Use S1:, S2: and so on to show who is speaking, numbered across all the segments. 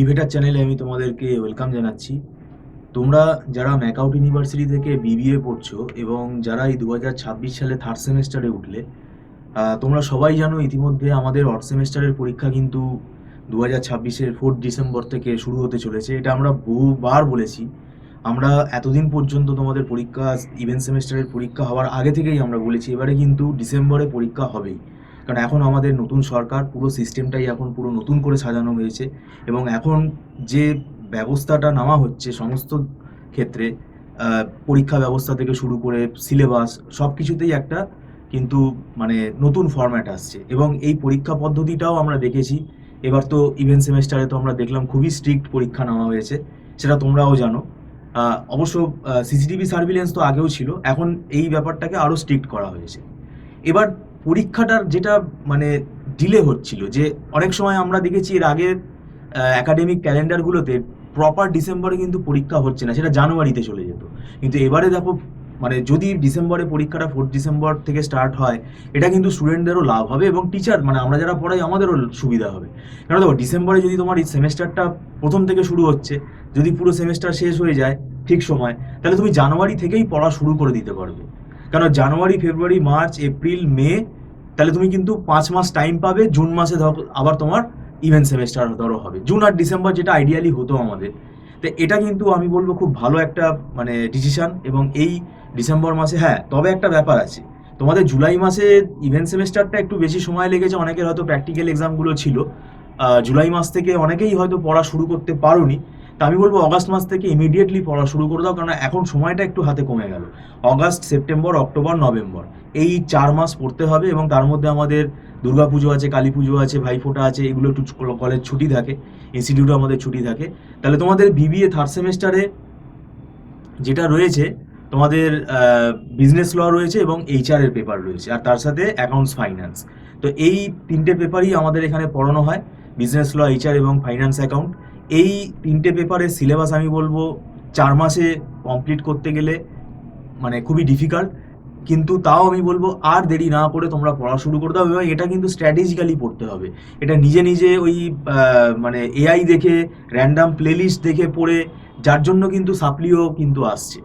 S1: Elevator চ্যানেলে আমি তোমাদেরকে ওয়েলকাম জানাচ্ছি। তোমরা যারা ম্যাকআউট ইউনিভার্সিটি থেকে বিবিএ পড়ছো এবং যারা এই 2026 সালে থার্ড সেমেস্টারে উঠলে, তোমরা সবাই জানো ইতিমধ্যে আমাদের অড সেমেস্টারের পরীক্ষা কিন্তু 2026-এর 4 ডিসেম্বর থেকে শুরু হতে চলেছে। এটা আমরা বহুবার বলেছি। আমরা এতদিন পর্যন্ত তোমাদের পরীক্ষা, ইভেন্ট সেমেস্টারের পরীক্ষা হওয়ার আগে থেকেই আমরা বলেছি এবারে কিন্তু ডিসেম্বরে পরীক্ষা হবেই। কারণ এখন আমাদের নতুন সরকার, পুরো সিস্টেমটাই এখন পুরো নতুন করে সাজানো হয়েছে এবং এখন যে ব্যবস্থাটা নেওয়া হচ্ছে সমস্ত ক্ষেত্রে, পরীক্ষা ব্যবস্থা থেকে শুরু করে সিলেবাস সব কিছুতেই একটা কিন্তু মানে নতুন ফরম্যাট আসছে এবং এই পরীক্ষা পদ্ধতিটাও আমরা দেখেছি। এবার তো ইভেন্ট সেমেস্টারে তো আমরা দেখলাম খুবই স্ট্রিক্ট পরীক্ষা নেওয়া হয়েছে, সেটা তোমরাও জানো। অবশ্য সিসিটিভি সার্ভিলেন্স তো আগেও ছিল, এখন এই ব্যাপারটাকে আরও স্ট্রিক্ট করা হয়েছে। এবার পরীক্ষাটার যেটা মানে ডিলে হচ্ছিল, যে অনেক সময় আমরা দেখেছি এর আগের অ্যাকাডেমিক ক্যালেন্ডারগুলোতে প্রপার ডিসেম্বরে কিন্তু পরীক্ষা হচ্ছে না, সেটা জানুয়ারিতে চলে যেত। কিন্তু এবারে দেখো, মানে যদি ডিসেম্বরে পরীক্ষাটা 4 ডিসেম্বর থেকে স্টার্ট হয়, এটা কিন্তু স্টুডেন্টদেরও লাভ হবে এবং টিচার মানে আমরা যারা পড়াই আমাদেরও সুবিধা হবে। কেন দেখো, ডিসেম্বরে যদি তোমার এই সেমেস্টারটা প্রথম থেকে শুরু হচ্ছে, যদি পুরো সেমেস্টার শেষ হয়ে যায় ঠিক সময়, তাহলে তুমি জানুয়ারি থেকেই পড়া শুরু করে দিতে পারবে। কেন জানুয়ারি, ফেব্রুয়ারি, মার্চ, এপ্রিল, মে, তাহলে তুমি কিন্তু 5 মাস টাইম পাবে। জুন মাসে ধরো আবার তোমার ইভেন্ট সেমেস্টার ধরো হবে, জুন আর ডিসেম্বর যেটা আইডিয়ালি হতো আমাদের। তো এটা কিন্তু আমি বলবো খুব ভালো একটা মানে ডিসিশন। এবং এই ডিসেম্বর মাসে, হ্যাঁ তবে একটা ব্যাপার আছে, তোমাদের জুলাই মাসে ইভেন্ট সেমেস্টারটা একটু বেশি সময় লেগেছে, অনেকের হয়তো প্র্যাকটিক্যাল এক্সামগুলো ছিল। জুলাই মাস থেকে অনেকেই হয়তো পড়া শুরু করতে পারোনি। তা আমি বলবো অগাস্ট মাস থেকে ইমিডিয়েটলি পড়া শুরু করে দাও, কারণ এখন সময়টা একটু হাতে কমে গেল। অগাস্ট, সেপ্টেম্বর, অক্টোবর, নভেম্বর, এই 4 মাস পড়তে হবে এবং তার মধ্যে আমাদের দুর্গাপুজো আছে, কালী পুজো আছে, ভাইফোঁটা আছে, এগুলো একটু কলেজ ছুটি থাকে, ইনস্টিটিউটে আমাদের ছুটি থাকে। তাহলে তোমাদের বিবিএ থার্ড সেমেস্টারে যেটা রয়েছে, তোমাদের বিজনেস ল রয়েছে এবং এইচআর এর পেপার রয়েছে, আর তার সাথে অ্যাকাউন্টস ফাইন্যান্স। তো এই 3টে পেপারই আমাদের এখানে পড়ানো হয়, বিজনেস ল, এইচআর এবং ফাইন্যান্স অ্যাকাউন্ট। এই 3টে পেপারের সিলেবাস আমি বলবো 4 মাসে কমপ্লিট করতে গেলে মানে খুবই ডিফিকাল্ট। কিন্তু তাও আমি বলবো আর দেরি না করে তোমরা পড়া শুরু করে দাও, এবং এটা কিন্তু স্ট্র্যাটেজিক্যালি পড়তে হবে। এটা নিজে নিজে ওই মানে এআই দেখে, র্যান্ডাম প্লেলিস্ট দেখে পড়ে, যার জন্য কিন্তু সাপ্লিও কিন্তু আসছে।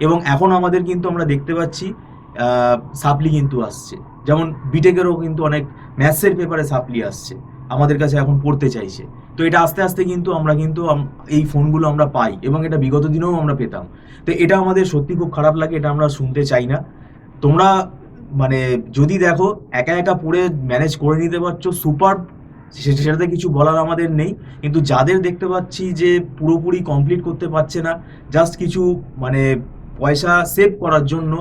S1: এবং এখন আমাদের কিন্তু আমরা দেখতে পাচ্ছি সাপ্লি কিন্তু আসছে, যেমন বিটেকেরও কিন্তু অনেক ম্যাথসের পেপারে সাপ্লি আসছে, আমাদের কাছে এখন পড়তে চাইছে। তো এটা আস্তে আস্তে কিন্তু আমরা কিন্তু এই ফোনগুলো আমরা পাই, এবং এটা বিগত দিনেও আমরা পেতাম। তো এটা আমাদের সত্যি খুব খারাপ লাগে, এটা আমরা শুনতে চাই না। তোমরা মানে যদি দেখো একা একা পড়ে ম্যানেজ করে নিতে পারছো, সুপার, সেটাতে কিছু বলার আমাদের নেই। কিন্তু যাদের দেখতে পাচ্ছি যে পুরোপুরি কমপ্লিট করতে পারছে না, জাস্ট কিছু মানে পয়সা সেভ করার জন্য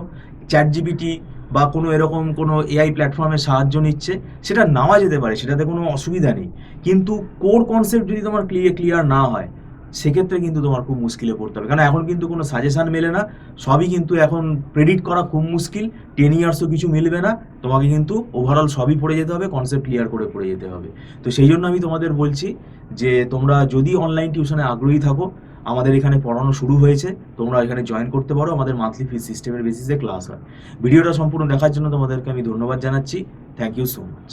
S1: চ্যাট জিপিটি বা কোনো এরকম কোনো এআই প্ল্যাটফর্মের সাহায্য নিচ্ছে, সেটা নেওয়া যেতে পারে, সেটাতে কোনো অসুবিধা নেই। কিন্তু কোর কনসেপ্ট যদি তোমার ক্লিয়ার না হয়, সেক্ষেত্রে কিন্তু তোমার খুব মুশকিলে পড়তে হবে। কারণ এখন কিন্তু কোনো সাজেশান মেলে না, সবই কিন্তু এখন প্রেডিক্ট করা খুব মুশকিল। 10 ইয়ার্সও কিছু মিলবে না, তোমাকে কিন্তু ওভারঅল সবই পড়ে যেতে হবে, কনসেপ্ট ক্লিয়ার করে পড়ে যেতে হবে। তো সেই জন্য আমি তোমাদের বলছি যে তোমরা যদি অনলাইন টিউশনে আগ্রহী থাকো, আমাদের এখানে পড়ানো শুরু হয়েছে, তোমরা এখানে জয়েন করতে পারো। আমাদের মান্থলি ফিস সিস্টেমের বেসিসে ক্লাস হয়। ভিডিওটা সম্পূর্ণ দেখার জন্য তোমাদেরকে আমি ধন্যবাদ জানাচ্ছি। Thank you so much.